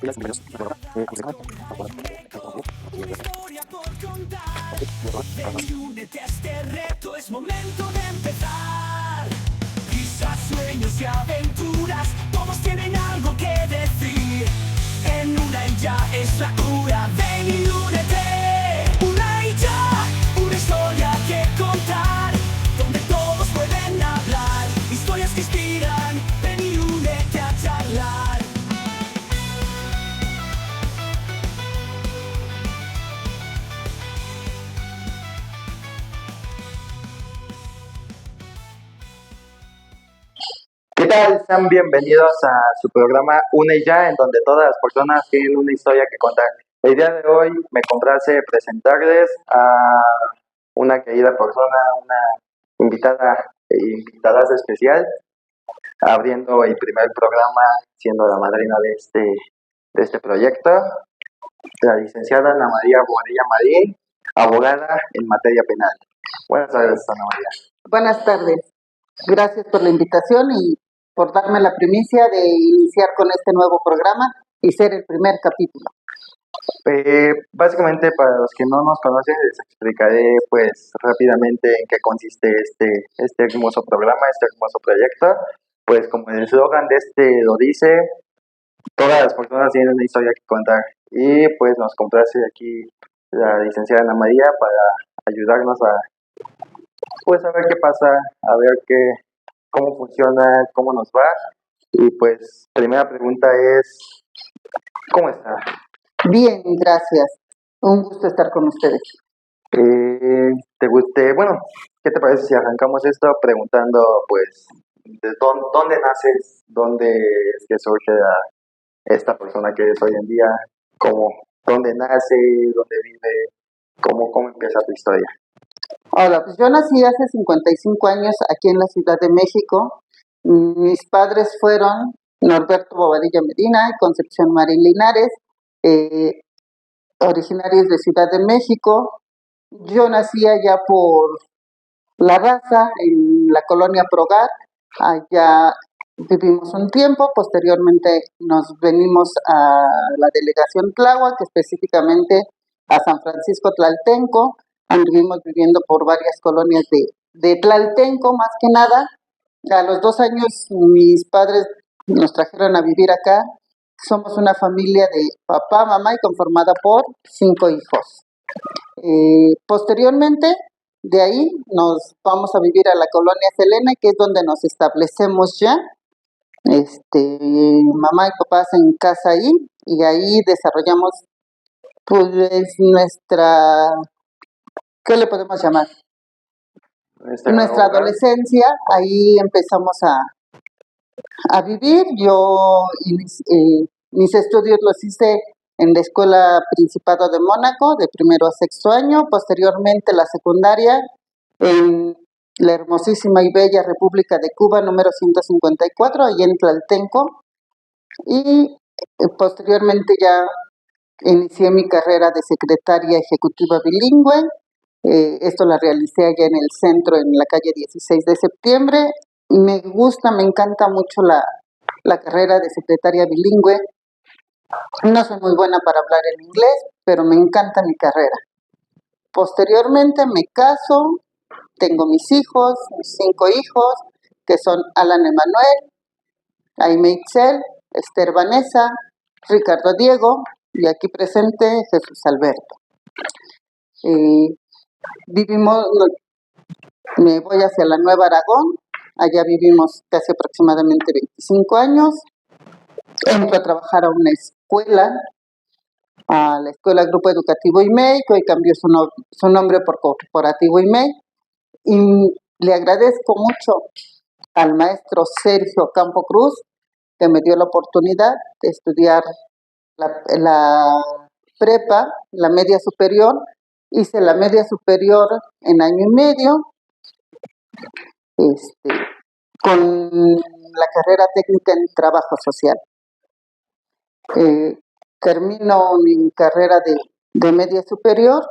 Historia por contar. Ven y únete a este reto, es momento de empezar. Quizás sueños y aventuras, todos tienen algo que decir. En una y ya es la cura, ven y únete. Una y ya, una historia que contar, donde todos pueden hablar, historias que inspiran, ven y únete a charlar. ¿Qué tal? Sean bienvenidos a su programa Una y Ya, en donde todas las personas tienen una historia que contar. El día de hoy me complace presentarles a una querida persona, una invitada especial, abriendo el primer programa, siendo la madrina de este proyecto, la licenciada Ana María Bonilla Marín, abogada en materia penal. Buenas tardes, Ana María. Buenas tardes. Gracias por la invitación y por darme la primicia de iniciar con este nuevo programa y ser el primer capítulo. Básicamente, para los que no nos conocen, les explicaré pues rápidamente en qué consiste este hermoso programa, este hermoso proyecto. Pues como el eslogan de este lo dice, todas las personas tienen una historia que contar. Y pues nos complace aquí la licenciada Ana María para ayudarnos a ver qué pasa, a ver cómo funciona, cómo nos va. Y pues primera pregunta es, ¿cómo está? Bien, gracias. Un gusto estar con ustedes. Bueno, ¿qué te parece si arrancamos esto preguntando, pues, de dónde naces, dónde es que surge esta persona que eres hoy en día, dónde nace, dónde vive, cómo empieza tu historia? Hola, pues yo nací hace 55 años aquí en la Ciudad de México. Mis padres fueron Norberto Bobadilla Medina y Concepción Marín Linares, originarios de Ciudad de México. Yo nací allá por La Raza, en la colonia Progar. Allá vivimos un tiempo, posteriormente nos venimos a la delegación Tláhuac, específicamente a San Francisco Tlaltenco. Anduvimos viviendo por varias colonias de Tlaltenco, más que nada. A los 2 años mis padres nos trajeron a vivir acá. Somos una familia de papá, mamá y conformada por 5 hijos. Posteriormente, de ahí nos vamos a vivir a la colonia Selena, que es donde nos establecemos ya. Mamá y papá hacen casa ahí y ahí desarrollamos pues nuestra, ¿qué le podemos llamar? Nuestra adolescencia. Ahí empezamos a vivir. Yo mis estudios los hice en la Escuela Principado de Mónaco, de primero a sexto año, posteriormente la secundaria en la hermosísima y bella República de Cuba, número 154, allí en Tlaltenco, y posteriormente ya inicié mi carrera de secretaria ejecutiva bilingüe. Esto la realicé allá en el centro, en la calle 16 de septiembre. Me encanta mucho la carrera de secretaria bilingüe. No soy muy buena para hablar en inglés, pero me encanta mi carrera. Posteriormente me caso, tengo mis 5 hijos, que son Alan Emanuel, Aime Itzel, Esther Vanessa, Ricardo Diego y aquí presente Jesús Alberto. Me voy hacia la Nueva Aragón, allá vivimos casi aproximadamente 25 años. Entro a trabajar a una escuela, a la Escuela Grupo Educativo IMEI, que hoy cambió su nombre por Corporativo IMEI, y le agradezco mucho al maestro Sergio Campo Cruz, que me dio la oportunidad de estudiar la prepa, la media superior. Hice la media superior en año y medio, con la carrera técnica en trabajo social. Termino mi carrera de media superior,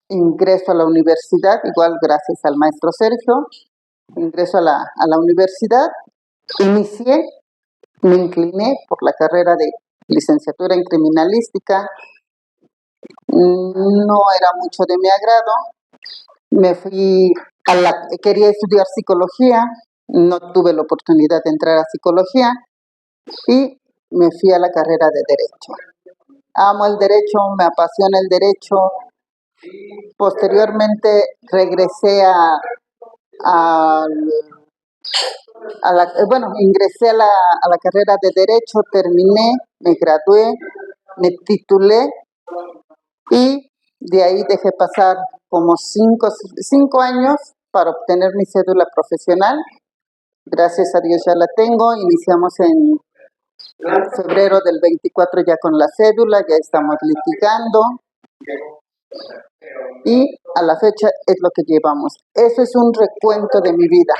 ingreso a la universidad, igual gracias al maestro Sergio, ingreso a la universidad, me incliné por la carrera de licenciatura en criminalística. No era mucho de mi agrado. Me fui quería estudiar psicología, no tuve la oportunidad de entrar a psicología y me fui a la carrera de derecho. Amo el derecho, me apasiona el derecho. Posteriormente regresé ingresé a la carrera de derecho, terminé, me gradué, me titulé y de ahí dejé pasar como 5 años para obtener mi cédula profesional. Gracias a Dios ya la tengo. Iniciamos en febrero del 24 ya con la cédula, ya estamos litigando y a la fecha es lo que llevamos. Eso es un recuento de mi vida.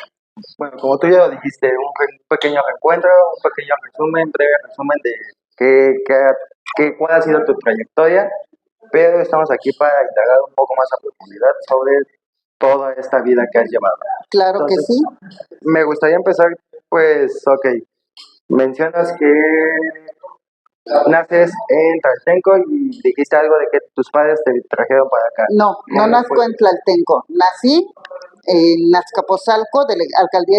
Bueno, como tú ya lo dijiste, un pequeño reencuentro, un pequeño resumen, breve resumen de cuál ha sido tu trayectoria, pero estamos aquí para indagar un poco más a profundidad sobre toda esta vida que has llevado. Claro. Entonces, que sí. Me gustaría empezar, pues, ok, mencionas que naces en Tlaltenco y dijiste algo de que tus padres te trajeron para acá. No nazco en Tlaltenco, nací en Azcapotzalco, de la alcaldía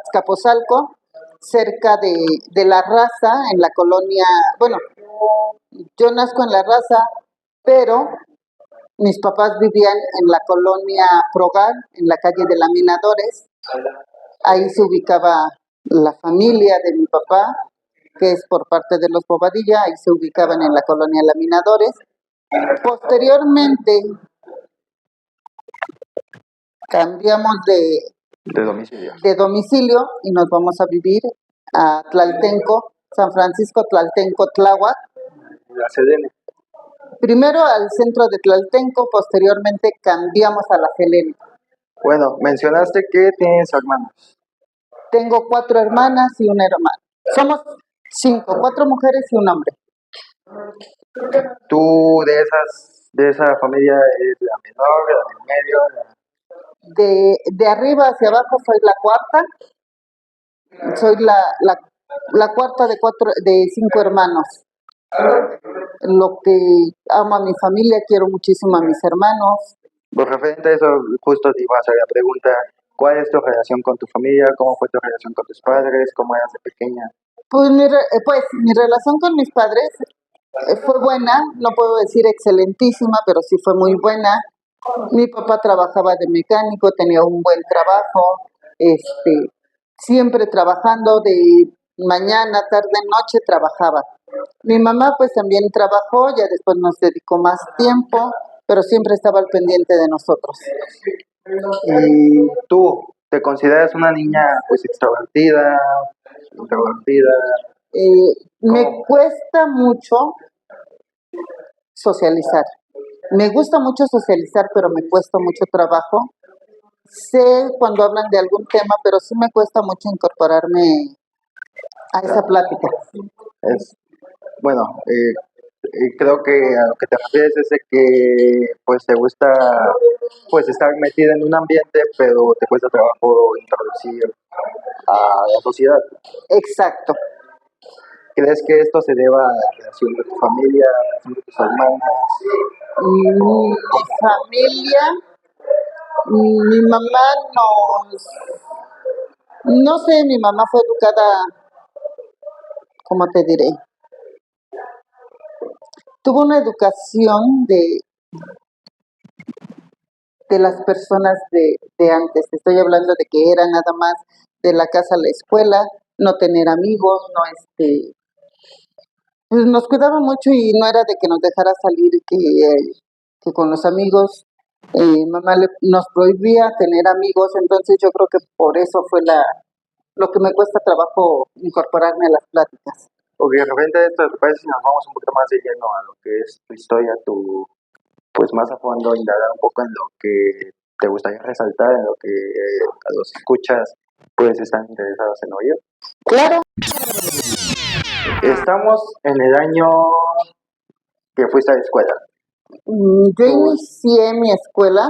Azcapotzalco, cerca de La Raza, en la colonia, bueno, yo nazco en La Raza, pero mis papás vivían en la colonia Progal, en la calle de Laminadores. Ahí se ubicaba la familia de mi papá, que es por parte de los Bobadilla, ahí se ubicaban en la colonia Laminadores. Posteriormente cambiamos de domicilio y nos vamos a vivir a Tlaltenco, San Francisco Tlaltenco, Tláhuac. La Selene. Primero al centro de Tlaltenco, posteriormente cambiamos a la Selene. Bueno, mencionaste que tienes hermanos. Tengo 4 hermanas y un hermano. Somos 5, 4 mujeres y un hombre. ¿Tú de esa familia eres la menor, la del medio? De arriba hacia abajo soy la cuarta. Soy la cuarta de 5 hermanos. Lo que amo a mi familia, quiero muchísimo a mis hermanos. Pues referente a eso, justo te iba a hacer la pregunta, ¿cuál es tu relación con tu familia? ¿Cómo fue tu relación con tus padres? ¿Cómo eras de pequeña? Pues mi relación con mis padres fue buena, no puedo decir excelentísima, pero sí fue muy buena. Mi papá trabajaba de mecánico, tenía un buen trabajo, siempre trabajando de mañana, tarde, noche trabajaba. Mi mamá pues también trabajó, ya después nos dedicó más tiempo, pero siempre estaba al pendiente de nosotros. ¿Y tú te consideras una niña pues extrovertida, introvertida? Me cuesta mucho socializar. Me gusta mucho socializar, pero me cuesta mucho trabajo. Sé cuando hablan de algún tema, pero sí me cuesta mucho incorporarme a esa plática. Creo que a lo que te refieres es de que pues te gusta pues estar metida en un ambiente, pero te cuesta trabajo introducir a la sociedad. Exacto. ¿Crees que esto se deba a la relación de tu familia, a la relación de tus hermanas? Mi familia, mi mamá no sé, mi mamá fue educada, ¿cómo te diré? Tuvo una educación de las personas de antes. Estoy hablando de que era nada más de la casa a la escuela, no tener amigos, pues nos cuidaba mucho y no era de que nos dejara salir que con los amigos. Mamá nos prohibía tener amigos, entonces yo creo que por eso fue lo que me cuesta trabajo incorporarme a las pláticas. Ok, de repente esto, ¿te parece si nos vamos un poquito más de lleno a lo que es tu historia, pues más a fondo, indagar un poco en lo que te gustaría resaltar, en lo que a los escuchas pues están interesados en oír? Claro. Estamos en el año que fuiste a la escuela. Yo inicié mi escuela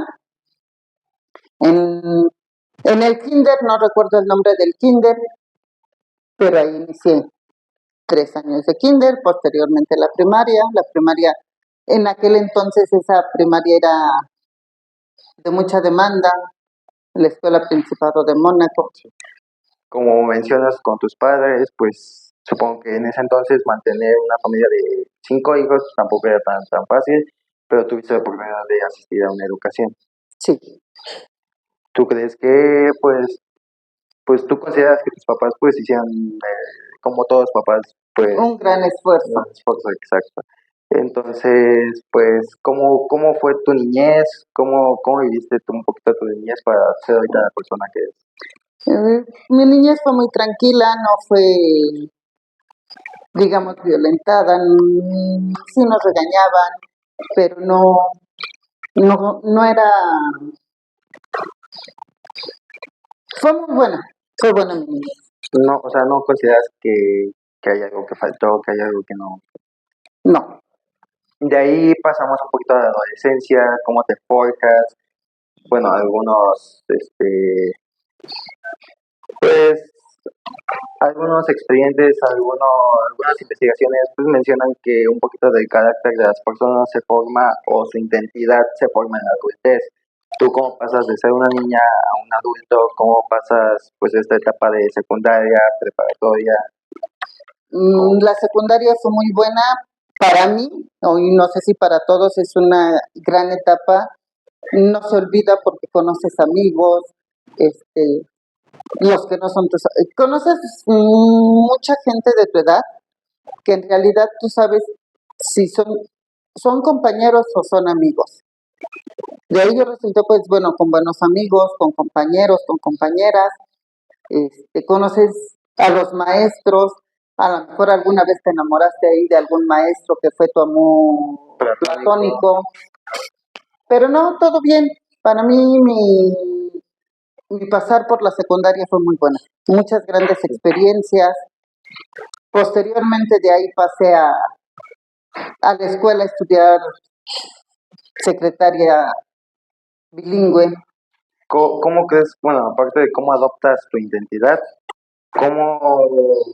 en el kinder, no recuerdo el nombre del kinder, pero ahí inicié. 3 años de kinder, posteriormente la primaria. La primaria, en aquel entonces esa primaria era de mucha demanda, la Escuela Principado de Mónaco. Como mencionas con tus padres, pues supongo que en ese entonces mantener una familia de 5 hijos tampoco era tan fácil, pero tuviste la oportunidad de asistir a una educación. Sí, ¿Tú crees que, pues tú consideras que tus papás pues hicieron, como todos los papás, pues un gran esfuerzo. un esfuerzo exacto? Entonces, pues, ¿cómo fue tu niñez? ¿Cómo viviste tú un poquito tu niñez para ser ahorita la persona que eres? Mi niñez fue muy tranquila, no fue, digamos, violentada. Sí nos regañaban, pero no era... Fue buena mi niñez. No, o sea, ¿no consideras que hay algo que faltó, que hay algo que no? No, De ahí pasamos un poquito a la adolescencia, cómo te forjas, bueno, pues, algunos expedientes, algunas investigaciones, pues mencionan que un poquito del carácter de las personas se forma o su identidad se forma en la adultez. ¿Tú cómo pasas de ser una niña a un adulto? ¿Cómo pasas, pues, esta etapa de secundaria, preparatoria? la secundaria fue muy buena para mí, y no sé si para todos, es una gran etapa. No se olvida porque conoces amigos, los que no son tus... Conoces mucha gente de tu edad que en realidad tú sabes si son compañeros o son amigos. De ahí yo resulté, pues bueno, con buenos amigos, con compañeros, con compañeras. Conoces a los maestros, a lo mejor alguna vez te enamoraste ahí de algún maestro que fue tu amor platónico, pero no, todo bien. Para mí mi pasar por la secundaria fue muy buena, muchas grandes experiencias. Posteriormente de ahí pasé a la escuela a estudiar secretaria bilingüe. ¿Cómo crees, bueno, aparte de cómo adoptas tu identidad, cómo,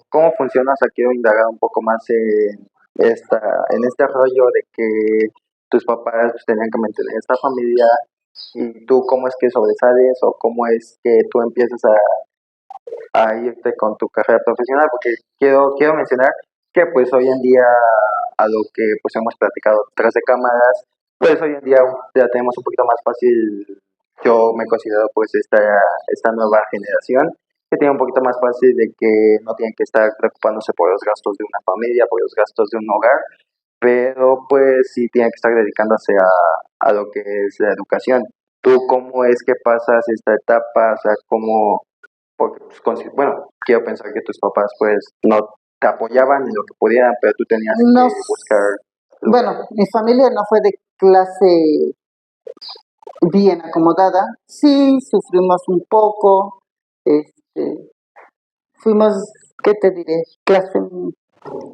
cómo funciona? O sea, quiero indagar un poco más en este rollo de que tus papás pues, tenían que mantener esta familia y tú cómo es que sobresales o cómo es que tú empiezas a irte con tu carrera profesional, porque quiero mencionar que pues hoy en día, a lo que pues hemos platicado tras de cámaras, pues hoy en día ya tenemos un poquito más fácil. Yo me considero pues esta nueva generación que tiene un poquito más fácil de que no tienen que estar preocupándose por los gastos de una familia, por los gastos de un hogar, pero pues sí tienen que estar dedicándose a lo que es la educación. ¿Tú cómo es que pasas esta etapa? O sea, ¿cómo? Porque, pues, bueno, quiero pensar que tus papás pues no te apoyaban en lo que pudieran, pero tú tenías No, que buscar... bueno, mi familia no fue de clase bien acomodada. Sí, sufrimos un poco, fuimos, ¿qué te diré?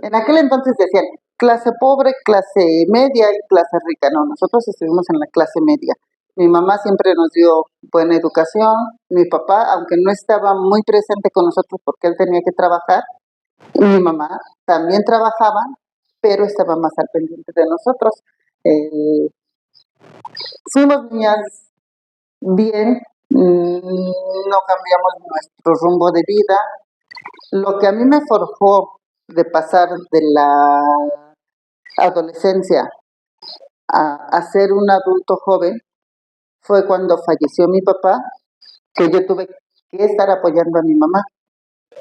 En aquel entonces decían clase pobre, clase media y clase rica. No, nosotros estuvimos en la clase media. Mi mamá siempre nos dio buena educación. Mi papá, aunque no estaba muy presente con nosotros porque él tenía que trabajar, mi mamá también trabajaba, pero estaba más al pendiente de nosotros. Eh, Fuimos niñas bien, no cambiamos nuestro rumbo de vida. Lo que a mí me forjó de pasar de la adolescencia a ser un adulto joven fue cuando falleció mi papá, que yo tuve que estar apoyando a mi mamá.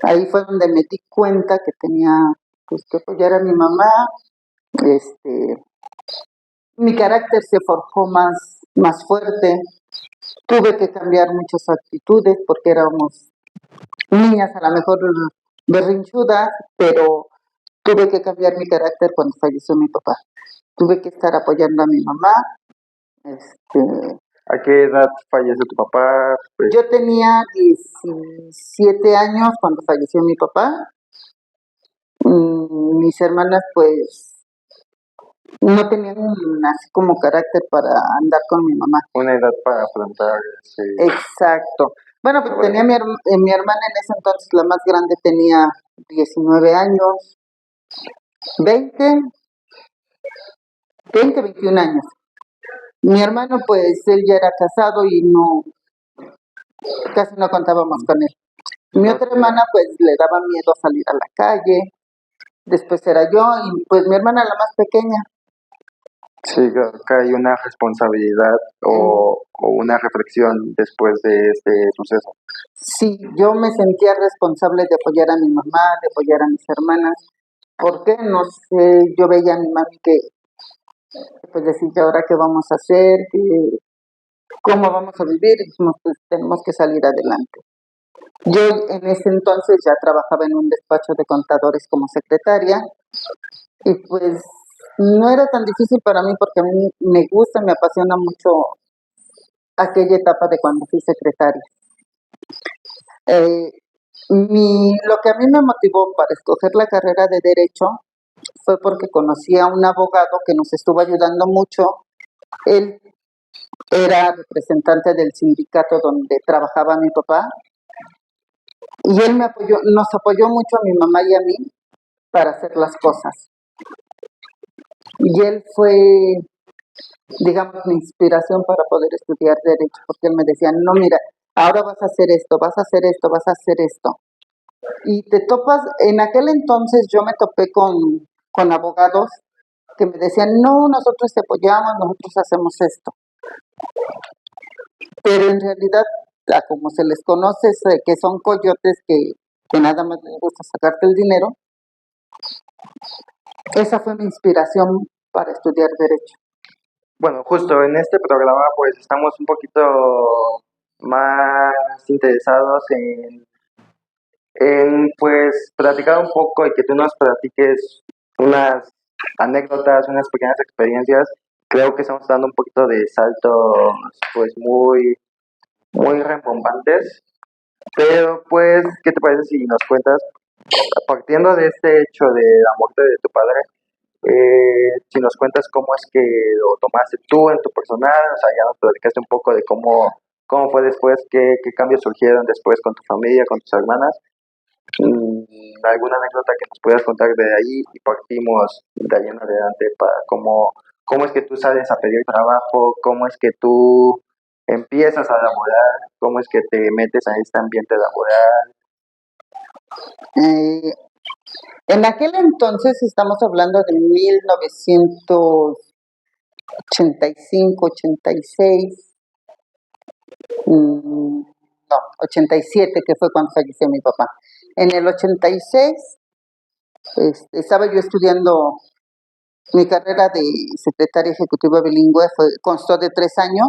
Ahí fue donde me di cuenta que tenía pues, que apoyar a mi mamá. Mi carácter se forjó más fuerte. Tuve que cambiar muchas actitudes porque éramos niñas a lo mejor berrinchudas, pero tuve que cambiar mi carácter cuando falleció mi papá. Tuve que estar apoyando a mi mamá. ¿A qué edad fallece tu papá? Pues, Yo tenía 17 años cuando falleció mi papá. Mis hermanas pues no tenían así como carácter para andar con mi mamá. una edad para afrontar ese... Exacto. Bueno, pues tenía mi hermana en ese entonces, la más grande tenía 19 años, 20, 21 años. Mi hermano, pues él ya era casado y casi no contábamos con él. Mi otra hermana, pues le daba miedo salir a la calle. Después era yo y pues mi hermana la más pequeña. Sí, creo que hay una responsabilidad o una reflexión después de este suceso. Sí, yo me sentía responsable de apoyar a mi mamá, de apoyar a mis hermanas. ¿Por qué? No sé, yo veía a mi mami que pues decía, ¿y ahora qué vamos a hacer? ¿Cómo vamos a vivir? Y dijimos, pues tenemos que salir adelante. Yo en ese entonces ya trabajaba en un despacho de contadores como secretaria y pues no era tan difícil para mí porque a mí me gusta, me apasiona mucho aquella etapa de cuando fui secretaria. Lo que a mí me motivó para escoger la carrera de Derecho fue porque conocí a un abogado que nos estuvo ayudando mucho. Él era representante del sindicato donde trabajaba mi papá y él nos apoyó mucho a mi mamá y a mí para hacer las cosas. Y él fue, digamos, mi inspiración para poder estudiar Derecho, porque él me decía, no, mira, ahora vas a hacer esto, vas a hacer esto, vas a hacer esto. Y te topas, en aquel entonces yo me topé con abogados que me decían, no, nosotros te apoyamos, nosotros hacemos esto. Pero en realidad, como se les conoce, que son coyotes que nada más les gusta sacarte el dinero, esa fue mi inspiración para estudiar Derecho. Bueno, justo en este programa pues estamos un poquito más interesados en pues platicar un poco y que tú nos platiques unas anécdotas, unas pequeñas experiencias. Creo que estamos dando un poquito de saltos pues muy rembombantes, pero pues, ¿qué te parece si nos cuentas, partiendo de este hecho de la muerte de tu padre, si nos cuentas cómo es que lo tomaste tú en tu personal? O sea, ya nos platicaste un poco de cómo fue después, qué cambios surgieron después con tu familia, con tus hermanas. ¿Alguna anécdota que nos puedas contar de ahí y partimos de ahí en adelante para cómo es que tú sales a pedir trabajo, cómo es que tú empiezas a laborar, cómo es que te metes a este ambiente laboral? En aquel entonces, estamos hablando de 1985, 86, no, 87, que fue cuando falleció mi papá. En el 86 estaba yo estudiando mi carrera de secretaria ejecutiva bilingüe, constó de 3 años.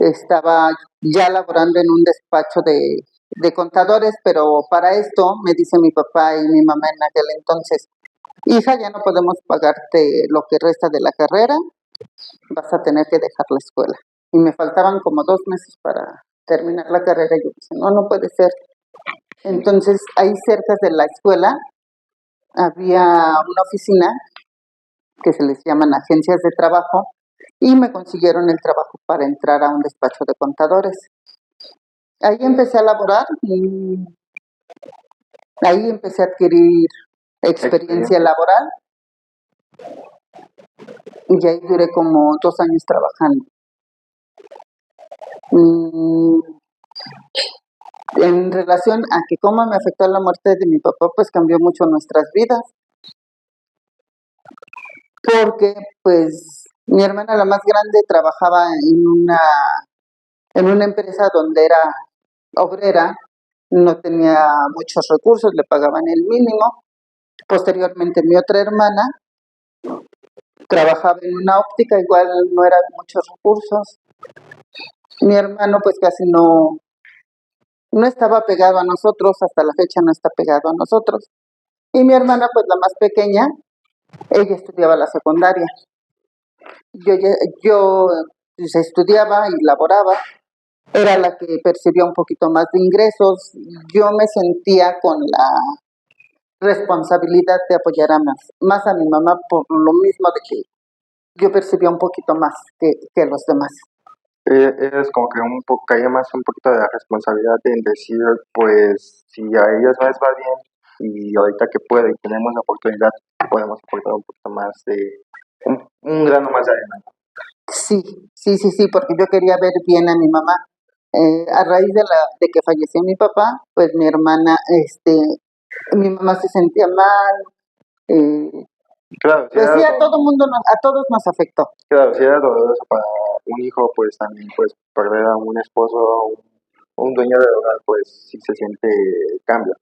Estaba ya laborando en un despacho de contadores, pero para esto me dice mi papá y mi mamá en aquel entonces, hija, ya no podemos pagarte lo que resta de la carrera, vas a tener que dejar la escuela. Y me faltaban como 2 meses para terminar la carrera y yo dije, no puede ser. Entonces, ahí cerca de la escuela había una oficina que se les llaman agencias de trabajo y me consiguieron el trabajo para entrar a un despacho de contadores. Ahí empecé a laborar y ahí empecé a adquirir experiencia laboral y ahí duré como 2 años trabajando. En relación a que cómo me afectó la muerte de mi papá, pues cambió mucho nuestras vidas. Porque, pues, mi hermana, la más grande, trabajaba en una empresa donde era obrera, no tenía muchos recursos, le pagaban el mínimo. Posteriormente, mi otra hermana trabajaba en una óptica, igual no eran muchos recursos. Mi hermano, pues, casi no estaba pegado a nosotros, hasta la fecha no está pegado a nosotros. Y mi hermana, pues la más pequeña, ella estudiaba la secundaria. Yo pues, estudiaba y laboraba, era la que percibía un poquito más de ingresos. Yo me sentía con la responsabilidad de apoyar más a mi mamá por lo mismo de que yo percibía un poquito más que los demás. Es como que caía más un poquito de la responsabilidad en decir, pues, si a ellos no les va bien, y ahorita que puedo y tenemos la oportunidad, podemos aportar un poquito más un grano más de arena. Sí, porque yo quería ver bien a mi mamá. A raíz de que falleció mi papá, pues mi mamá se sentía mal. Claro, Pues sí, a todo mundo, a todos nos afectó. Claro, si era doloroso para un hijo, pues también pues perder a un esposo o un dueño del hogar, pues sí se siente el cambio.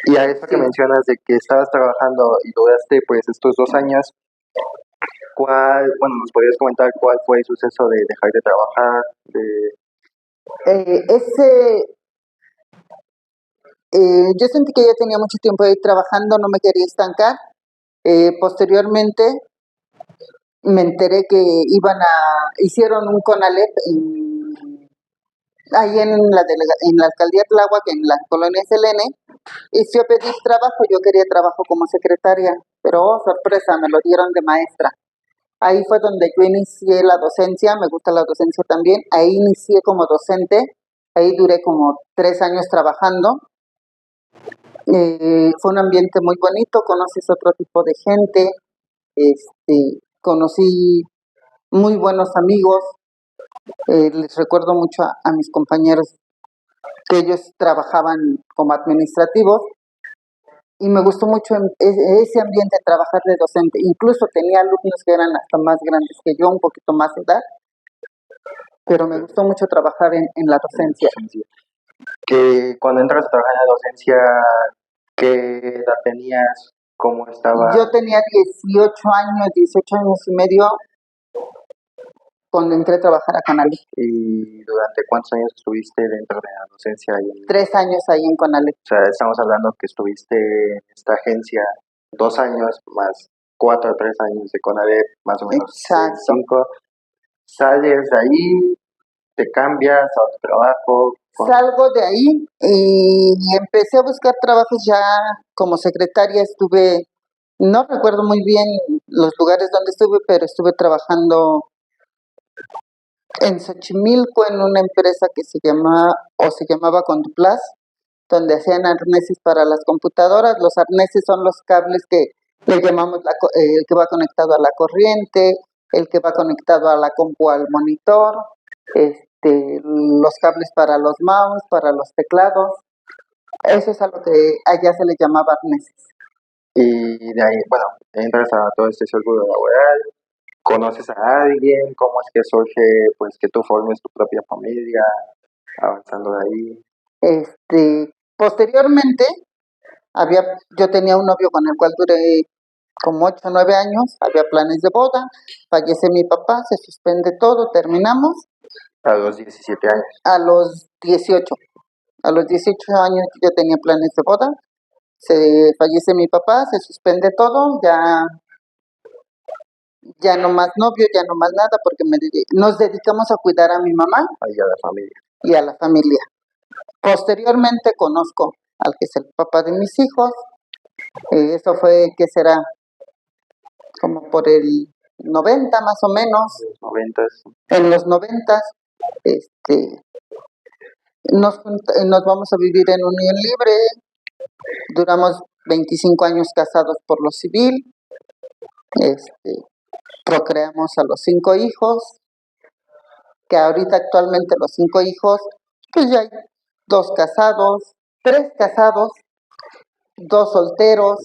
Y a eso que mencionas de que estabas trabajando y duraste pues estos 2 años, nos podrías comentar cuál fue el suceso de dejar de trabajar? Yo sentí que ya tenía mucho tiempo de ir trabajando, no me quería estancar. Posteriormente me enteré que hicieron un CONALEP ahí en la alcaldía Tláhuac, en la colonia Selene, y yo pedí trabajo, yo quería trabajo como secretaria, pero oh, sorpresa, me lo dieron de maestra. Ahí fue donde yo inicié la docencia, me gusta la docencia también, ahí inicié como docente, ahí duré como 3 años trabajando. Fue un ambiente muy bonito, conoces otro tipo de gente, conocí muy buenos amigos, les recuerdo mucho a mis compañeros que ellos trabajaban como administrativos y me gustó mucho ese ambiente de trabajar de docente. Incluso tenía alumnos que eran hasta más grandes que yo, un poquito más de edad, pero me gustó mucho trabajar en la docencia. Que cuando entras a trabajar en la docencia, ¿qué edad tenías? ¿Cómo estaba? Yo tenía 18 años y medio cuando entré a trabajar a Conalep. ¿Y durante cuántos años estuviste dentro de la docencia? 3 años ahí en Conalep. O sea, estamos hablando que estuviste en esta agencia 2 años más 4 o 3 años de Conalep, más o menos. Exacto. 5. Sales de ahí, te cambias a otro trabajo. Salgo de ahí y empecé a buscar trabajos ya como secretaria. No recuerdo muy bien los lugares donde estuve, pero estuve trabajando en Xochimilco en una empresa que se llamaba Conduplas, donde hacían arneses para las computadoras. Los arneses son los cables que le llamamos el que va conectado a la corriente, el que va conectado a la compu al monitor, los cables para los mouse, para los teclados. Eso es a lo que allá se le llamaba arneses. Y de ahí, bueno, entras a todo este círculo laboral, conoces a alguien, cómo es que surge pues que tú formes tu propia familia, avanzando de ahí. Posteriormente, yo tenía un novio con el cual duré como 8 o 9 años, había planes de boda, fallece mi papá, se suspende todo, terminamos. A los 17 años. A los 18. A los 18 años yo tenía planes de boda, fallece mi papá, se suspende todo, ya no más novio, ya no más nada, porque nos dedicamos a cuidar a mi mamá y a la familia. Y a la familia. Posteriormente conozco al que es el papá de mis hijos. Eso fue, ¿qué será? Como por el 90 más o menos. En los 90 nos vamos a vivir en unión libre. Duramos 25 años casados por lo civil. Procreamos a los 5 hijos, que ahorita actualmente los 5 hijos, pues ya hay 2 casados, 3 casados, 2 solteros.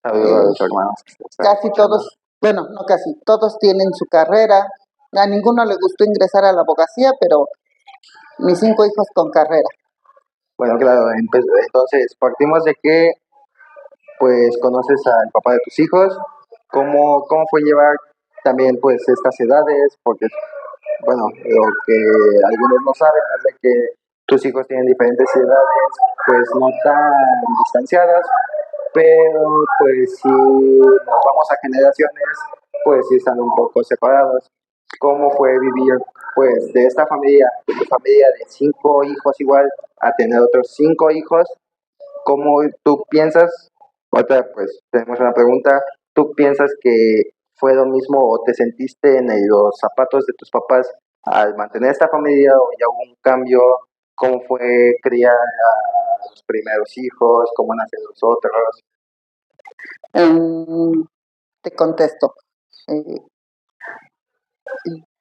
Saludos a los hermanos. Casi todos, bueno, no casi, todos tienen su carrera. A ninguno le gustó ingresar a la abogacía, pero mis 5 hijos con carrera. Bueno, claro, entonces partimos de que pues conoces al papá de tus hijos. ¿Cómo fue llevar también pues estas edades? Porque, bueno, lo que algunos no saben es de que tus hijos tienen diferentes edades, pues no tan distanciadas, pero pues si nos vamos a generaciones, pues sí están un poco separados. ¿Cómo fue vivir pues de esta familia, de tu familia de 5 hijos igual, a tener otros 5 hijos? ¿Cómo tú piensas? Otra, pues tenemos una pregunta. ¿Tú piensas que fue lo mismo o te sentiste en los zapatos de tus papás al mantener esta familia o ya hubo un cambio? cómo fue criar a los primeros hijos, cómo nacen los otros. Te contesto. Eh,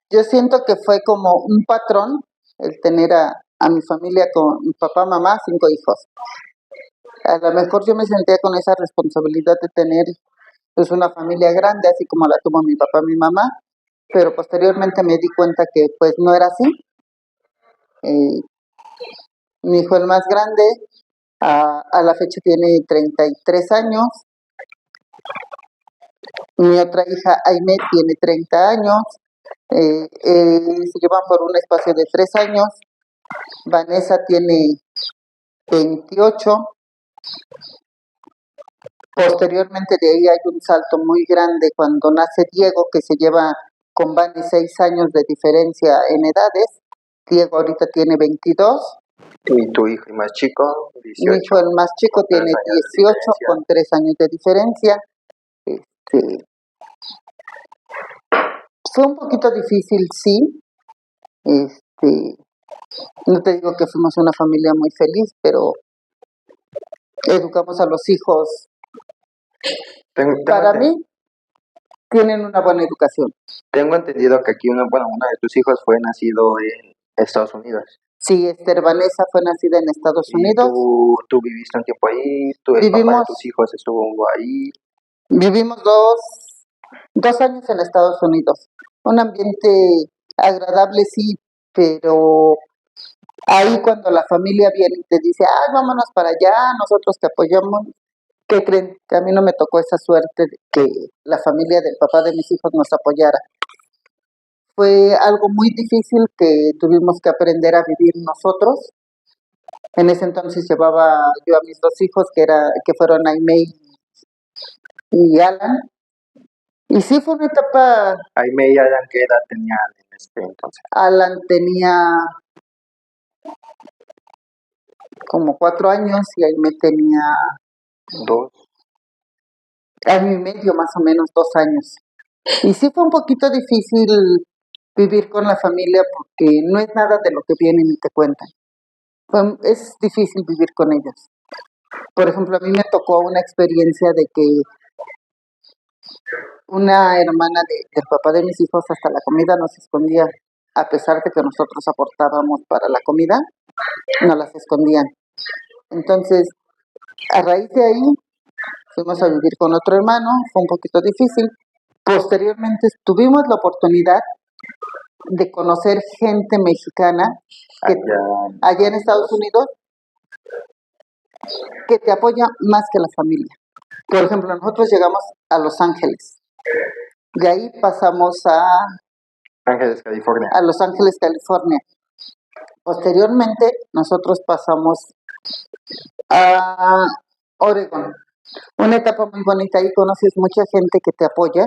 yo siento que fue como un patrón el tener a mi familia con mi papá, mamá, 5 hijos. A lo mejor yo me sentía con esa responsabilidad de tener pues una familia grande, así como la tuvo mi papá, mi mamá, pero posteriormente me di cuenta que pues no era así. Eh, Mi hijo el más grande a la fecha tiene 33 años, mi otra hija Aime tiene 30 años, se llevan por un espacio de 3 años, Vanessa tiene 28. Posteriormente de ahí hay un salto muy grande cuando nace Diego, que se lleva con Vani 6 años de diferencia en edades. Diego ahorita tiene 22. Y tu hijo más chico, Mi 18. hijo el más chico tiene 3 años de 18 diferencia. con 3 años de diferencia. Fue un poquito difícil, sí. No te digo que fuimos una familia muy feliz, pero educamos a los hijos. Para mí, tienen una buena educación. Tengo entendido que aquí uno de tus hijos fue nacido en Estados Unidos. Sí, Esther Vanessa fue nacida en Estados ¿Y Unidos. tú viviste un tiempo ahí? ¿El papá de tus hijos estuvo ahí? Vivimos 2 años en Estados Unidos. Un ambiente agradable, sí, pero ahí cuando la familia viene y te dice, ay, vámonos para allá, nosotros te apoyamos, ¿qué creen? Que a mí no me tocó esa suerte de que la familia del papá de mis hijos nos apoyara. Fue algo muy difícil que tuvimos que aprender a vivir nosotros. En ese entonces llevaba yo a mis 2 hijos, que fueron Aimee y Alan. Y sí fue una etapa. Aimee y Alan, ¿qué edad tenían en este entonces? Alan tenía como 4 años y Aimee tenía 2. año y medio, más o menos 2 años. Y sí fue un poquito difícil vivir con la familia porque no es nada de lo que vienen y te cuentan. Es difícil vivir con ellos. Por ejemplo, a mí me tocó una experiencia de que una hermana del papá de mis hijos hasta la comida nos escondía, a pesar de que nosotros aportábamos para la comida, nos las escondían. Entonces, a raíz de ahí, fuimos a vivir con otro hermano, fue un poquito difícil. Posteriormente tuvimos la oportunidad de conocer gente mexicana que allá en Estados Unidos que te apoya más que la familia. Por ejemplo, nosotros llegamos a Los Ángeles. De ahí pasamos a Los Ángeles, California. Posteriormente, nosotros pasamos a Oregon. Una etapa muy bonita. Ahí conoces mucha gente que te apoya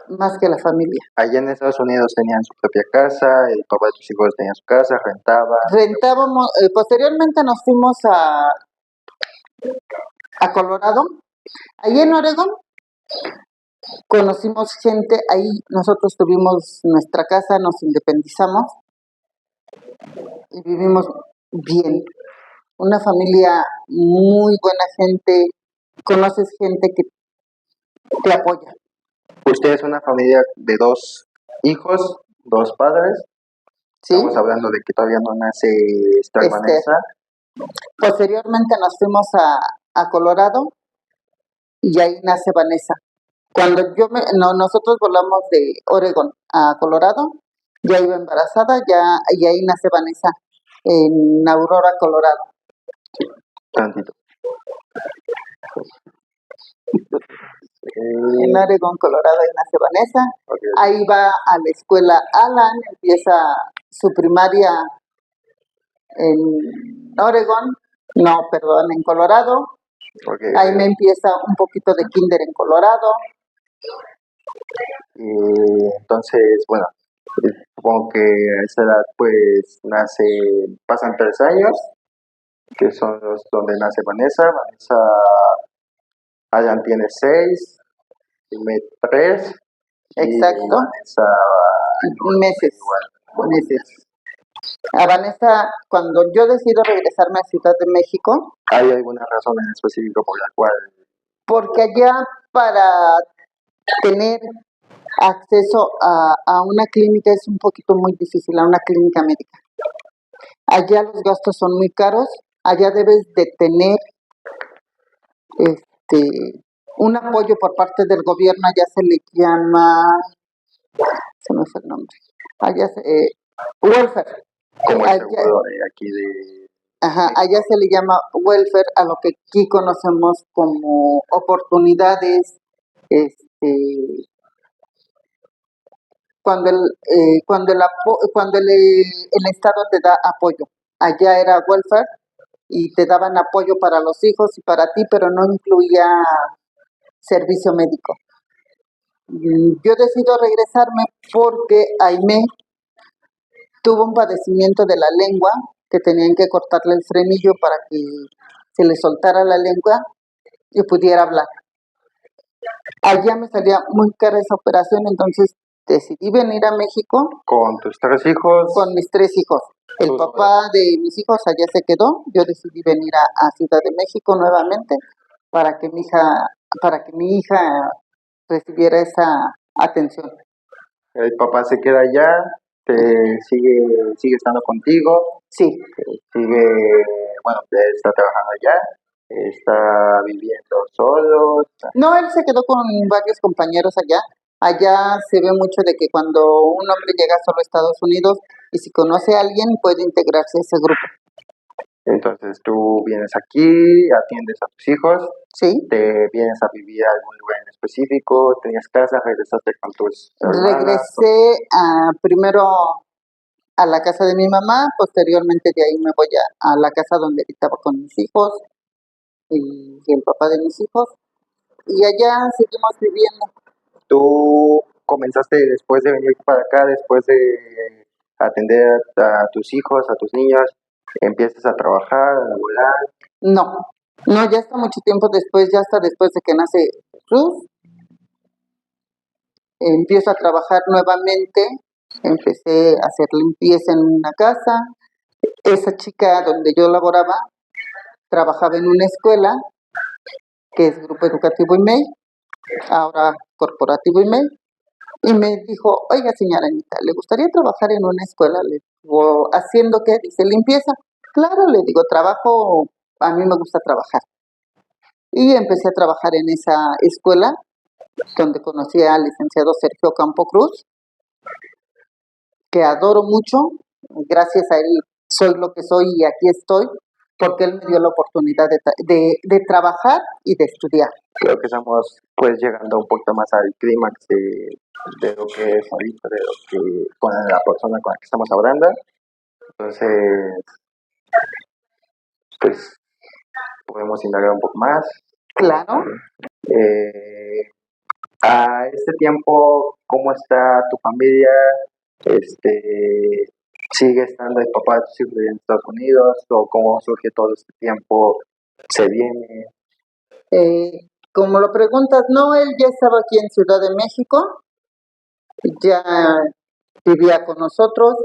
más que la familia. Allá en Estados Unidos tenían su propia casa, el papá de tus hijos tenía su casa, rentábamos. Posteriormente nos fuimos a Colorado. Allí en Oregon conocimos gente, ahí nosotros tuvimos nuestra casa, nos independizamos y vivimos bien. Una familia muy buena gente, conoces gente que te apoya. Usted es una familia de 2 hijos, 2 padres. ¿Sí? Estamos hablando de que todavía no nace Esther Vanessa. Posteriormente nos fuimos a Colorado y ahí nace Vanessa. Cuando nosotros volamos de Oregon a Colorado, ya iba embarazada, y ahí nace Vanessa en Aurora, Colorado. Tantito. En Oregon, Colorado, ahí nace Vanessa. Okay. Ahí va a la escuela Alan, empieza su primaria en Oregon, en Colorado. Okay. Ahí me empieza un poquito de kinder en Colorado. Y entonces, bueno, supongo que a esa edad pues pasan 3 años, que son los donde nace Vanessa. Alan tiene 6, Aime 3. Exacto. Y Vanessa meses. A Vanessa, cuando yo decido regresarme a Ciudad de México, ¿Hay alguna razón en específico por la cual? porque allá para tener acceso a una clínica es un poquito muy difícil, a una clínica médica. Allá los gastos son muy caros, allá debes de tener un apoyo por parte del gobierno, allá se le llama, se me fue el nombre, allá welfare. Como el Allá, seguro de aquí de... ajá, allá se le llama welfare a lo que aquí conocemos como oportunidades, cuando el Estado te da apoyo. Allá era welfare y te daban apoyo para los hijos y para ti, pero no incluía servicio médico. Yo decido regresarme porque Aimé tuvo un padecimiento de la lengua, que tenían que cortarle el frenillo para que se le soltara la lengua y pudiera hablar. Allá me salía muy cara esa operación, entonces decidí venir a México ¿Con tus 3 hijos? con mis 3 hijos. El ¿Tú papá de mis hijos allá se quedó, yo decidí venir a Ciudad de México nuevamente para que mi hija recibiera esa atención. El papá se queda allá, sigue estando contigo, Sí, sigue, bueno, está trabajando allá, está viviendo solo. no, él se quedó con varios compañeros allá. Allá se ve mucho de que cuando un hombre llega solo a Estados Unidos y si conoce a alguien puede integrarse a ese grupo. Entonces tú vienes aquí, atiendes a tus hijos, Sí, te vienes a vivir a algún lugar en específico, tenías casa, regresaste con tus hermanas. regresé primero a la casa de mi mamá, posteriormente de ahí me voy a la casa donde estaba con mis hijos y el papá de mis hijos y allá seguimos viviendo. Tú comenzaste después de venir para acá, después de atender a tus hijos, a tus niños, empiezas a trabajar, a laborar. No, ya está mucho tiempo después, ya hasta después de que nace Ruth, empiezo a trabajar nuevamente, empecé a hacer limpieza en una casa. Esa chica donde yo laboraba trabajaba en una escuela que es Grupo Educativo IMEI, ahora Corporativo IMEI, y me dijo, oiga señora Anita, ¿le gustaría trabajar en una escuela? Le digo, ¿haciendo qué? Dice, limpieza. Claro, le digo, trabajo, a mí me gusta trabajar. Y empecé a trabajar en esa escuela donde conocí al licenciado Sergio Campo Cruz, que adoro mucho. Gracias a él soy lo que soy y aquí estoy, porque él me dio la oportunidad de trabajar y de estudiar. Creo que estamos pues llegando un poquito más al clímax de lo que es ahorita, de lo que con la persona con la que estamos hablando. Entonces, pues podemos indagar un poco más. Claro. A este tiempo, ¿cómo está tu familia? ¿Sigue estando el papá de tus hijos en Estados Unidos? ¿O cómo surge todo este tiempo? ¿Se viene? Como lo preguntas, no, él ya estaba aquí en Ciudad de México, ya vivía con nosotros,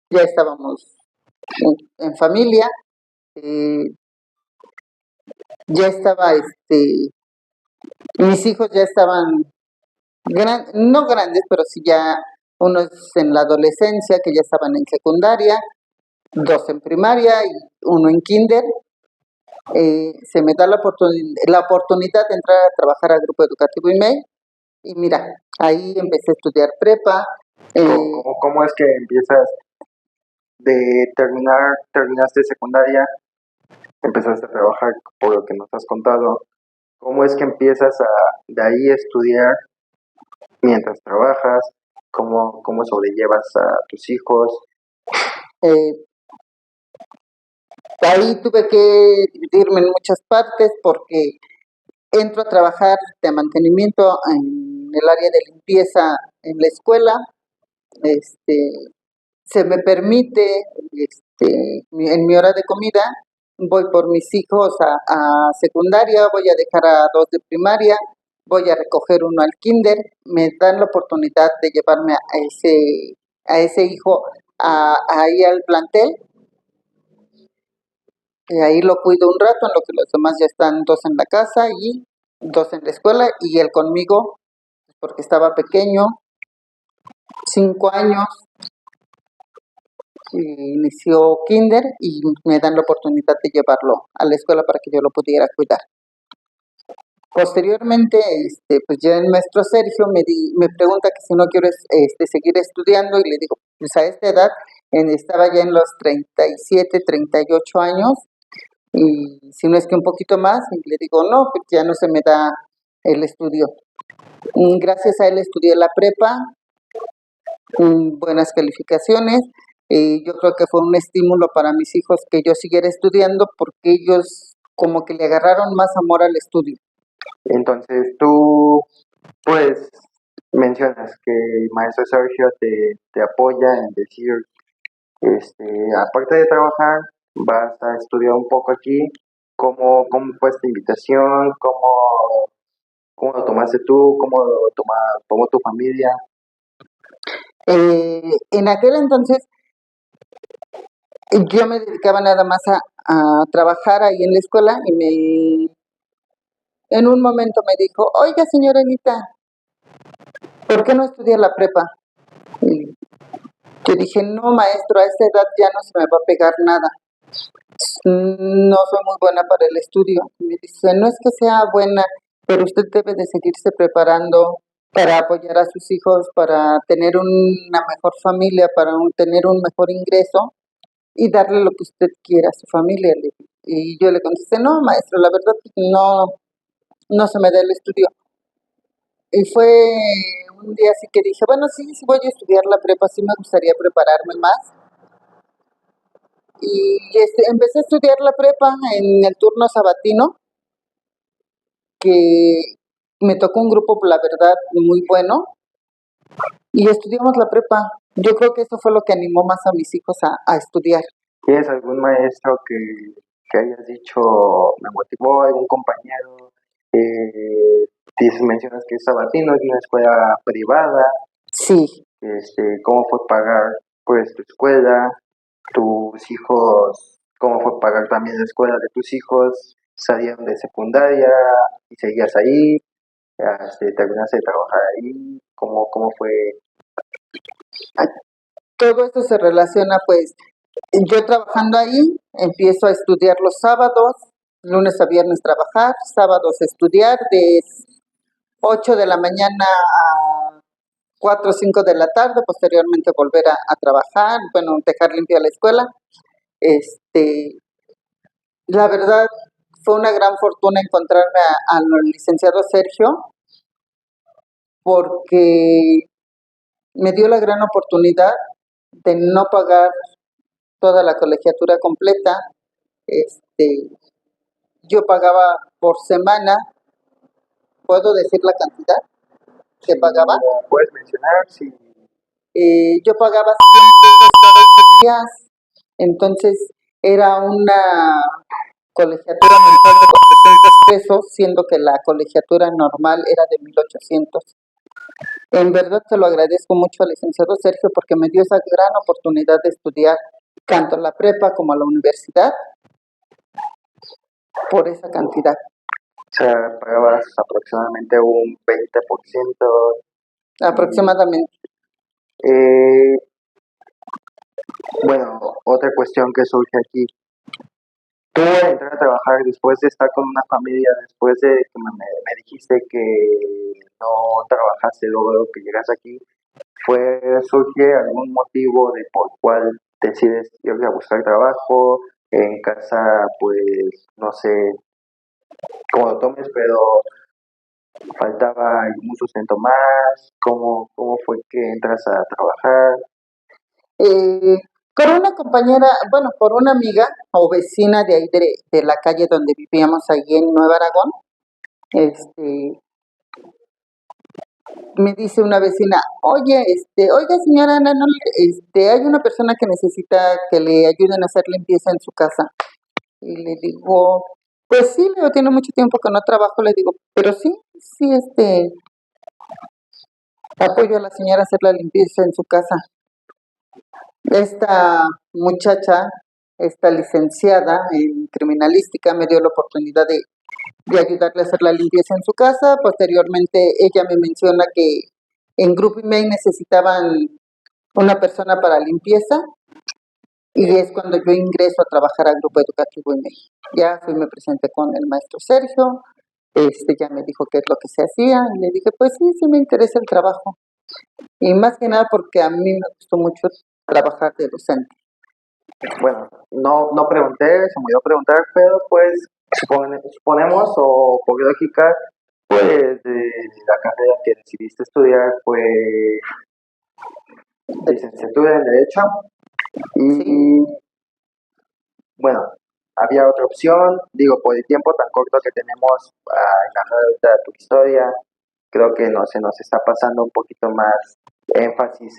ya estábamos en familia, ya estaba, mis hijos ya estaban no grandes, pero sí ya unos en la adolescencia, que ya estaban en secundaria, 2 en primaria y 1 en kinder. Se me da la oportunidad de entrar a trabajar al Grupo Educativo IMEI y mira, ahí empecé a estudiar prepa. ¿Cómo es que empiezas terminaste secundaria, empezaste a trabajar por lo que nos has contado? ¿Cómo es que empiezas de ahí a estudiar mientras trabajas? ¿Cómo sobrellevas a tus hijos? Ahí tuve que dividirme en muchas partes porque entro a trabajar de mantenimiento en el área de limpieza en la escuela. Se me permite, en mi hora de comida, voy por mis hijos a secundaria, voy a dejar a 2 de primaria, voy a recoger 1 al kinder, me dan la oportunidad de llevarme a ese hijo ahí al plantel, y ahí lo cuido un rato en lo que los demás ya están 2 en la casa y 2 en la escuela, y él conmigo, porque estaba pequeño, 5 años, y inició kinder y me dan la oportunidad de llevarlo a la escuela para que yo lo pudiera cuidar. Posteriormente, pues ya el maestro Sergio me pregunta que si no quiero seguir estudiando, y le digo, pues a esta edad estaba ya en los 37, 38 años, y si no es que un poquito más, y le digo, no, pues ya no se me da el estudio. Gracias a él estudié la prepa, buenas calificaciones, y yo creo que fue un estímulo para mis hijos que yo siguiera estudiando, porque ellos como que le agarraron más amor al estudio. Entonces tú, pues, mencionas que el maestro Sergio te apoya en decir, aparte de trabajar, vas a estudiar un poco aquí. ¿Cómo fue esta invitación? ¿Cómo lo tomaste tú? ¿Cómo lo tomó tu familia? En aquel entonces yo me dedicaba nada más a trabajar ahí en la escuela, y en un momento me dijo, oiga señora Anita, ¿por qué no estudia la prepa? Y yo dije, no maestro, a esta edad ya no se me va a pegar nada, no soy muy buena para el estudio. Y me dice, no es que sea buena, pero usted debe de seguirse preparando para apoyar a sus hijos, para tener una mejor familia, para tener un mejor ingreso y darle lo que usted quiera a su familia. Y yo le contesté, no maestro, la verdad no se me da el estudio. Y fue un día así que dije, bueno, sí voy a estudiar la prepa, sí me gustaría prepararme más. Y empecé a estudiar la prepa en el turno sabatino, que me tocó un grupo, la verdad, muy bueno, y estudiamos la prepa. Yo creo que eso fue lo que animó más a mis hijos a estudiar. ¿Tienes algún maestro que hayas dicho, me motivó, algún compañero? Mencionas que es sabatino, es una escuela privada. Sí. ¿Cómo fue pagar pues tu escuela? Tus hijos, ¿cómo fue pagar también la escuela de tus hijos? ¿Salieron de secundaria y seguías ahí? ¿Terminaste de trabajar ahí? ¿Cómo fue? Todo esto se relaciona, pues, yo trabajando ahí, empiezo a estudiar los sábados, lunes a viernes trabajar, sábados estudiar, de 8 de la mañana a 4 o 5 de la tarde, posteriormente volver a trabajar, bueno, dejar limpia la escuela. La verdad, fue una gran fortuna encontrarme al licenciado Sergio, porque me dio la gran oportunidad de no pagar toda la colegiatura completa. Yo pagaba por semana, ¿puedo decir la cantidad que pagaba? ¿Puedes mencionar? Sí. Yo pagaba 100 pesos cada 8 días, entonces era una colegiatura mensual de 400 pesos, siendo que la colegiatura normal era de 1,800. En verdad se lo agradezco mucho al licenciado Sergio, porque me dio esa gran oportunidad de estudiar tanto la prepa como la universidad por esa cantidad. O sea, pagabas aproximadamente un 20%. Aproximadamente. Bueno, otra cuestión que surge aquí. Tú al entrar a trabajar después de estar con una familia, después de que me dijiste que no trabajaste luego que llegas aquí, ¿surge algún motivo de por cual decides ir a buscar trabajo? En casa, pues, no sé cómo lo tomes, pero faltaba algún sustento más. ¿Cómo fue que entras a trabajar? Por una compañera, bueno, por una amiga o vecina de ahí de la calle donde vivíamos, ahí en Nueva Aragón, me dice una vecina, oye, oiga señora Ana, hay una persona que necesita que le ayuden a hacer limpieza en su casa. Y le digo, pues sí, Leo, tiene mucho tiempo que no trabajo, le digo, pero sí, apoyo a la señora a hacer la limpieza en su casa. Esta muchacha, esta licenciada en criminalística, me dio la oportunidad de ayudarle a hacer la limpieza en su casa. Posteriormente, ella me menciona que en Grupo IMEI necesitaban una persona para limpieza y es cuando yo ingreso a trabajar al Grupo Educativo IMEI. Ya fui, me presenté con el maestro Sergio, ya me dijo qué es lo que se hacía y le dije, pues sí, sí me interesa el trabajo. Y más que nada porque a mí me gustó mucho trabajar de docente. Bueno, no pregunté, se me olvidó preguntar, pero pues suponemos o por lógica, pues la carrera que decidiste estudiar fue licenciatura en Derecho y Sí. bueno, había otra opción, digo, por el tiempo tan corto que tenemos en la ahorita de tu historia, creo que se nos está pasando un poquito más énfasis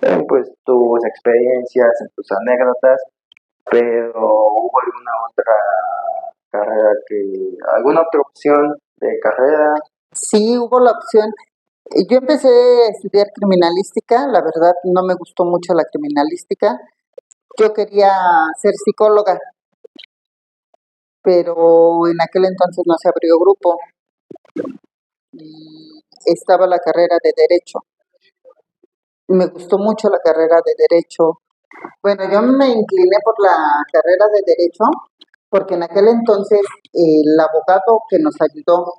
en pues tus experiencias, en tus anécdotas, pero hubo alguna otra carrera alguna otra opción de carrera. Sí, hubo la opción. Yo empecé a estudiar criminalística, la verdad no me gustó mucho la criminalística. Yo quería ser psicóloga, pero en aquel entonces no se abrió grupo y estaba la carrera de Derecho. Me gustó mucho la carrera de Derecho. Bueno, yo me incliné por la carrera de Derecho porque en aquel entonces el abogado que nos ayudó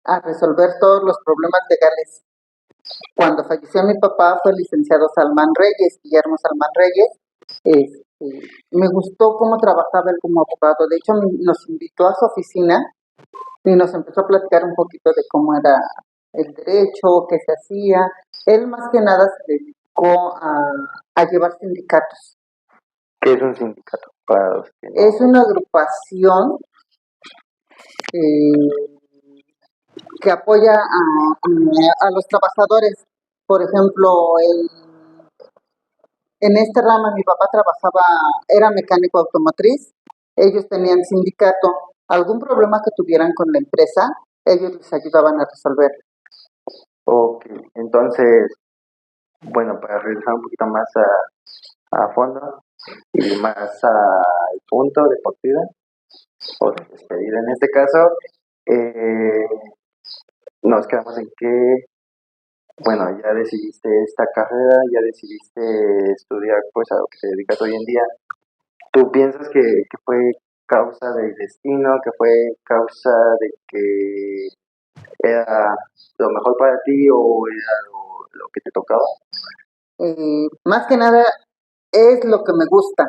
a resolver todos los problemas legales cuando falleció mi papá fue el licenciado Salmán Reyes, Guillermo Salmán Reyes. Me gustó cómo trabajaba él como abogado. De hecho, nos invitó a su oficina y nos empezó a platicar un poquito de cómo era el derecho, qué se hacía. Él más que nada se dedicó a llevar sindicatos. ¿Qué es un sindicato? Para los que no... Es una agrupación que apoya a los trabajadores. Por ejemplo, en esta rama mi papá trabajaba, era mecánico automotriz, ellos tenían sindicato, algún problema que tuvieran con la empresa, ellos les ayudaban a resolver. Ok, entonces, bueno, para regresar un poquito más a fondo y más al punto de partida o de despedida en este caso, nos quedamos en que, bueno, ya decidiste esta carrera, ya decidiste estudiar pues a lo que te dedicas hoy en día. ¿Tú piensas que fue causa del destino, que fue causa de que era lo mejor para ti o era lo que te tocaba? Más que nada es lo que me gusta.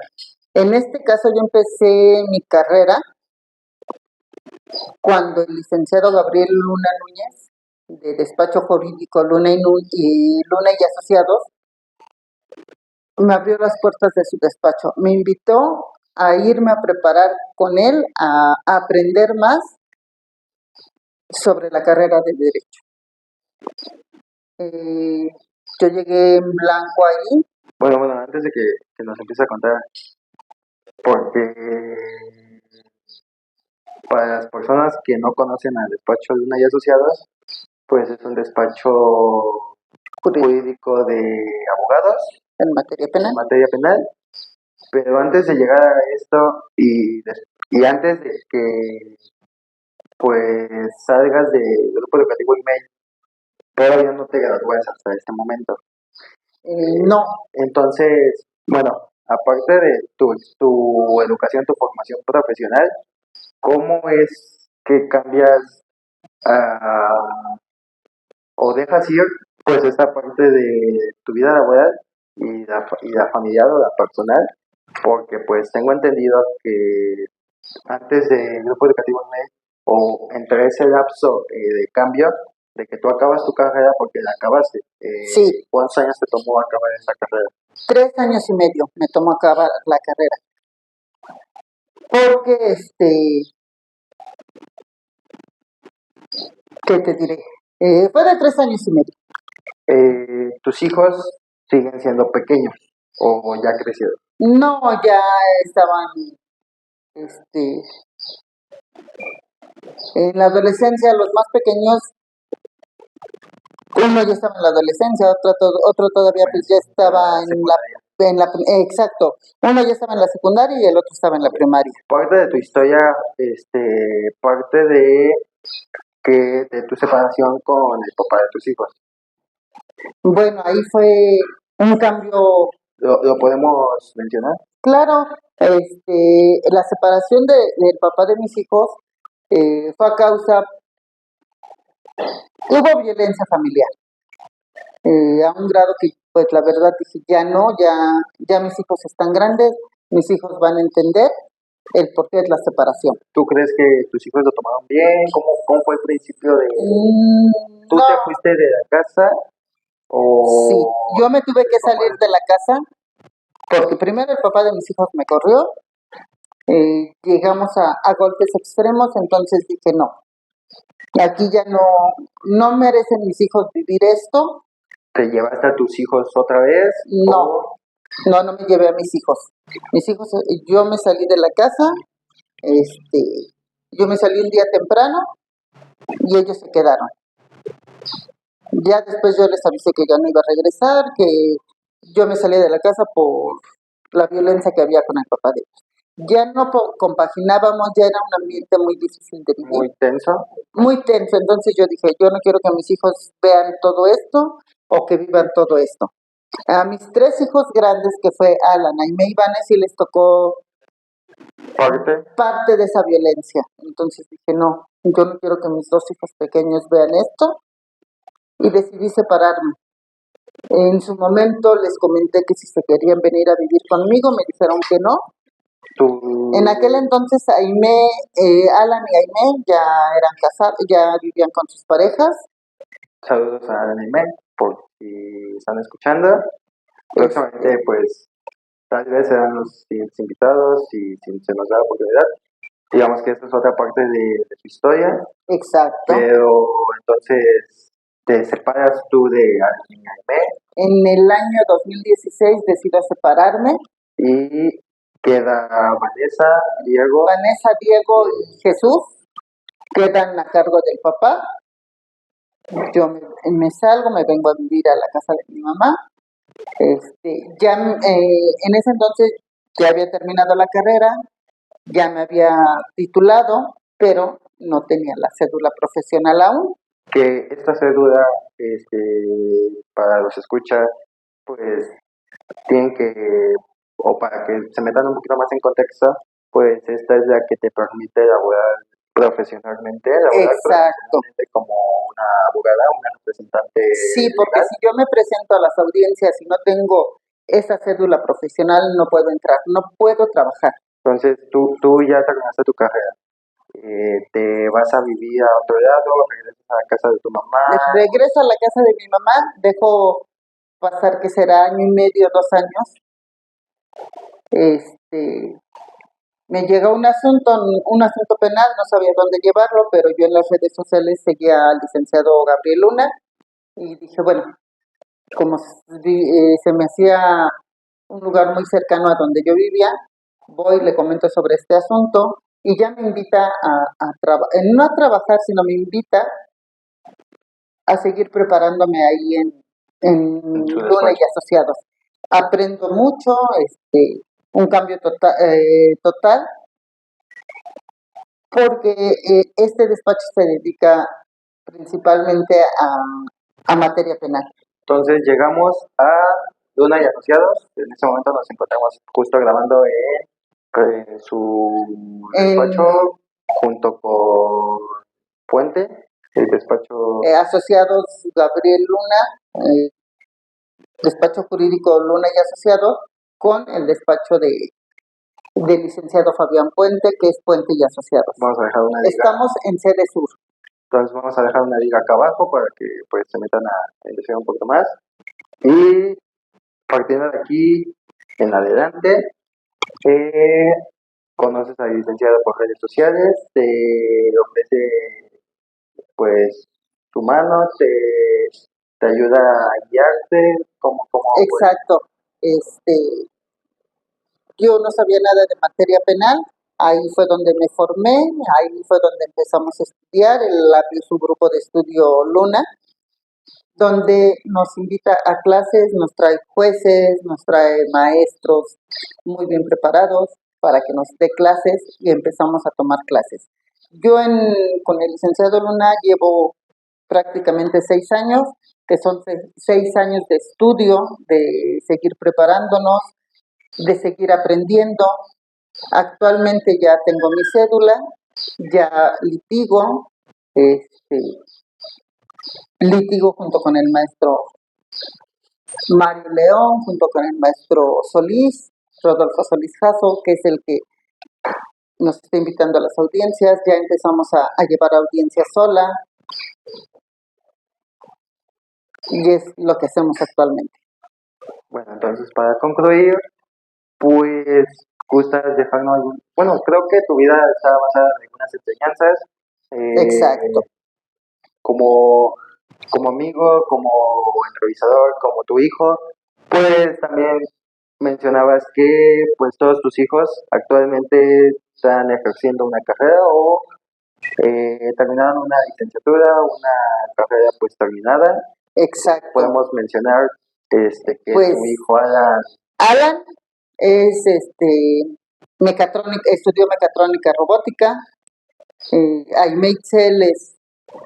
En este caso yo empecé mi carrera cuando el licenciado Gabriel Luna Núñez, de despacho jurídico Luna y Asociados, me abrió las puertas de su despacho. Me invitó a irme a preparar con él, a aprender más sobre la carrera de Derecho. Yo llegué en blanco ahí. Bueno, antes de que nos empiece a contar, porque para las personas que no conocen al despacho Luna y Asociados, pues es un despacho jurídico de abogados en materia penal. Pero antes de llegar a esto y antes de que pues salgas del grupo educativo IMEI, todavía no te gradúas hasta este momento. No. Entonces, bueno, aparte de tu educación, tu formación profesional, ¿cómo es que cambias o dejas ir pues esta parte de tu vida laboral y la familiar o la personal? Porque pues tengo entendido que antes del grupo educativo MED o entre ese lapso de cambio de que tú acabas tu carrera porque la acabaste, sí. ¿Cuántos años te tomó acabar esa carrera? 3 años y medio me tomó acabar la carrera. Porque, ¿qué te diré? Fue de 3 años y medio. ¿Tus hijos siguen siendo pequeños o ya crecieron? No, ya estaban, en la adolescencia, los más pequeños, uno ya estaba en la adolescencia, otro todavía pues ya estaba en la exacto. Uno ya estaba en la secundaria y el otro estaba en la primaria. Parte de tu historia, parte de tu separación con el papá de tus hijos. Bueno, ahí fue un cambio, ¿Lo podemos mencionar? claro, la separación del papá de mis hijos fue a causa, hubo violencia familiar, a un grado que, pues la verdad dije, ya no, ya mis hijos están grandes, mis hijos van a entender el porqué de la separación. ¿Tú crees que tus hijos lo tomaron bien? ¿Cómo fue el principio de... ¿Tú No, te fuiste de la casa o...? sí, yo me tuve que salir de la casa porque primero el papá de mis hijos me corrió, llegamos a golpes extremos, entonces dije no, aquí ya no merecen mis hijos vivir esto, ¿Te llevaste a tus hijos otra vez? no, no me llevé a mis hijos. Mis hijos, yo me salí de la casa, yo me salí un día temprano y ellos se quedaron. Ya después yo les avisé que ya no iba a regresar, que yo me salí de la casa por la violencia que había con el papá de ellos. Ya no compaginábamos, ya era un ambiente muy difícil de vivir. Muy tenso. Muy tenso, entonces yo dije, yo no quiero que mis hijos vean todo esto o que vivan todo esto. A mis 3 hijos grandes, que fue Alan, Aime y Vanessa, sí les tocó parte de esa violencia. Entonces dije, no, yo no quiero que mis 2 hijos pequeños vean esto y decidí separarme. En su momento les comenté que si se querían venir a vivir conmigo, me dijeron que no. En aquel entonces Alan y Aime ya eran casados, ya vivían con sus parejas. Saludos a Alan y Aime, por si están escuchando. Próximamente, pues, tal vez serán los siguientes invitados y si se nos da la oportunidad. Digamos que esta es otra parte de tu historia. Exacto. Pero entonces, ¿te separas tú de Alan y Aime? En el año 2016 decido separarme. Y queda Vanessa, Diego y Jesús quedan a cargo del papá. Yo me salgo, me vengo a vivir a la casa de mi mamá. Ya en ese entonces ya había terminado la carrera, ya me había titulado, pero no tenía la cédula profesional aún. Que esta cédula, para los escuchas, pues tienen que, o para que se metan un poquito más en contexto, pues esta es la que te permite laborar profesionalmente, Exacto. Como una abogada, una representante. Sí, porque si yo me presento a las audiencias y no tengo esa cédula profesional, no puedo entrar, no puedo trabajar. Entonces tú ya terminaste tu carrera. Te vas a vivir a otro lado, regresas a la casa de tu mamá. Regreso a la casa de mi mamá, dejo pasar que será 1 año y medio, 2 años. Me llega un asunto penal, no sabía dónde llevarlo, pero yo en las redes sociales seguía al licenciado Gabriel Luna y dije, bueno, como se me hacía un lugar muy cercano a donde yo vivía, voy, le comento sobre este asunto y ya me invita no a trabajar, sino me invita a seguir preparándome ahí en Luna y Asociados. Aprendo mucho, un cambio total, porque este despacho se dedica principalmente a materia penal. Entonces llegamos a Luna y Asociados. En este momento nos encontramos justo grabando en su despacho junto con Puente, el despacho Asociados Gabriel Luna, despacho jurídico Luna y Asociados, con el despacho del licenciado Fabián Puente, que es Puente y Asociados. Vamos a dejar una liga. Estamos en sede sur. Entonces vamos a dejar una liga acá abajo para que pues se metan a investigar un poquito más. Y partiendo de aquí en adelante, conoces al licenciado por redes sociales, te ofrece pues su mano, te ayuda a guiarte, como exacto. Yo no sabía nada de materia penal, ahí fue donde me formé, ahí fue donde empezamos a estudiar, él abrió su grupo de estudio Luna, donde nos invita a clases, nos trae jueces, nos trae maestros muy bien preparados para que nos dé clases y empezamos a tomar clases. Yo con el licenciado Luna llevo prácticamente 6 años, que son 6 años de estudio, de seguir preparándonos, de seguir aprendiendo. Actualmente ya tengo mi cédula, ya litigo junto con el maestro Mario León, junto con el maestro Solís, Rodolfo Solís Jasso, que es el que nos está invitando a las audiencias. Ya empezamos a llevar audiencias sola y es lo que hacemos actualmente. Bueno, entonces para concluir, pues gustas dejarnos algún... Bueno, creo que tu vida está basada en algunas enseñanzas. Exacto. Como amigo, como entrevistador, como tu hijo, pues también mencionabas que pues todos tus hijos actualmente están ejerciendo una carrera o terminaron una licenciatura, una carrera pues terminada. Exacto. Podemos mencionar que pues, tu hijo Alan es mecatrónica, estudió mecatrónica robótica. Aymeitzel es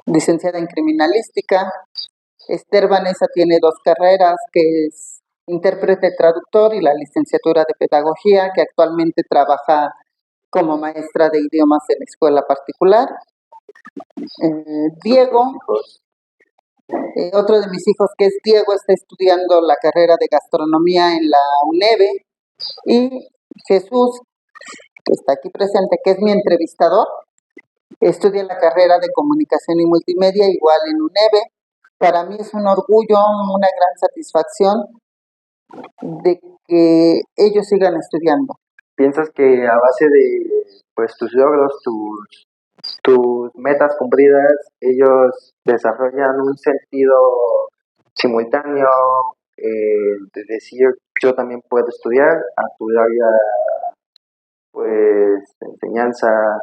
licenciada en criminalística. Esther Vanessa tiene 2 carreras, que es intérprete traductor y la licenciatura de pedagogía, que actualmente trabaja como maestra de idiomas en escuela particular. Diego, otro de mis hijos que es Diego, está estudiando la carrera de gastronomía en la UNEVE. Y Jesús, que está aquí presente, que es mi entrevistador, estudia la carrera de comunicación y multimedia igual en UNEVE. Para mí es un orgullo, una gran satisfacción de que ellos sigan estudiando. ¿Piensas que a base de pues tus logros, tus metas cumplidas, ellos desarrollan un sentido simultáneo de decir yo también puedo estudiar, a tu área pues enseñanza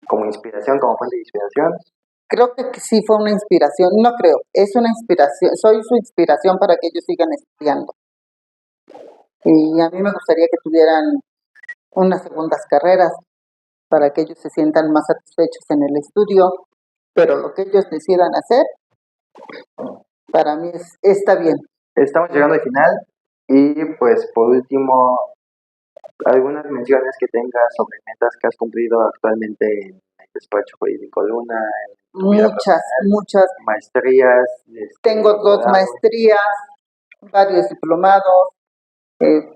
como inspiración, como fuente de inspiración? Creo que sí fue una inspiración, no creo, es una inspiración, soy su inspiración para que ellos sigan estudiando. Y a mí me gustaría que tuvieran unas segundas carreras para que ellos se sientan más satisfechos en el estudio, pero lo que ellos decidan hacer, para mí está bien. Estamos llegando al final y pues por último, algunas menciones que tengas sobre metas que has cumplido actualmente en el despacho jurídico Luna. Muchas maestrías. Tengo 2 maestrías, varios diplomados,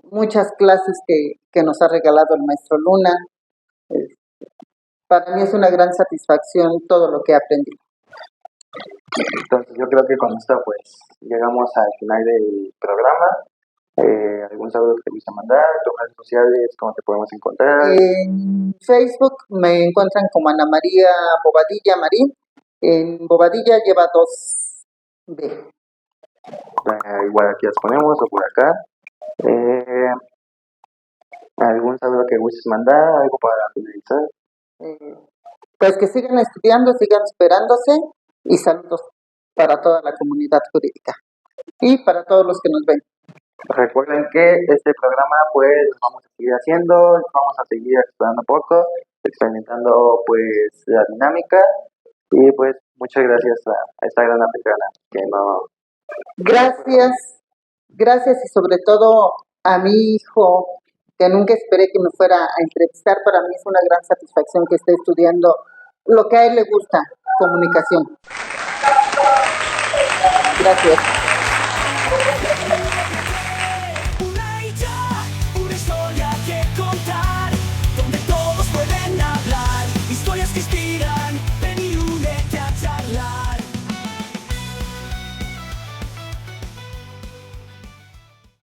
muchas clases que nos ha regalado el maestro Luna. Para mí es una gran satisfacción todo lo que he aprendido. Entonces yo creo que con esto pues llegamos al final del programa. ¿Algún saludo que te gusta mandar? ¿Tus redes sociales? ¿Cómo te podemos encontrar? En Facebook me encuentran como Ana María Bobadilla Marín. En Bobadilla lleva 2B. Igual aquí las ponemos o por acá. ¿Algún saludo que gustes mandar? ¿Algo para finalizar? Pues que sigan estudiando, sigan esperándose y saludos para toda la comunidad jurídica y para todos los que nos ven. Recuerden que este programa pues lo vamos a seguir haciendo, vamos a seguir explorando poco, experimentando pues la dinámica y pues muchas gracias a esta gran africana que no... Gracias y sobre todo a mi hijo, que nunca esperé que me fuera a entrevistar. Para mí es una gran satisfacción que esté estudiando lo que a él le gusta, comunicación. Gracias.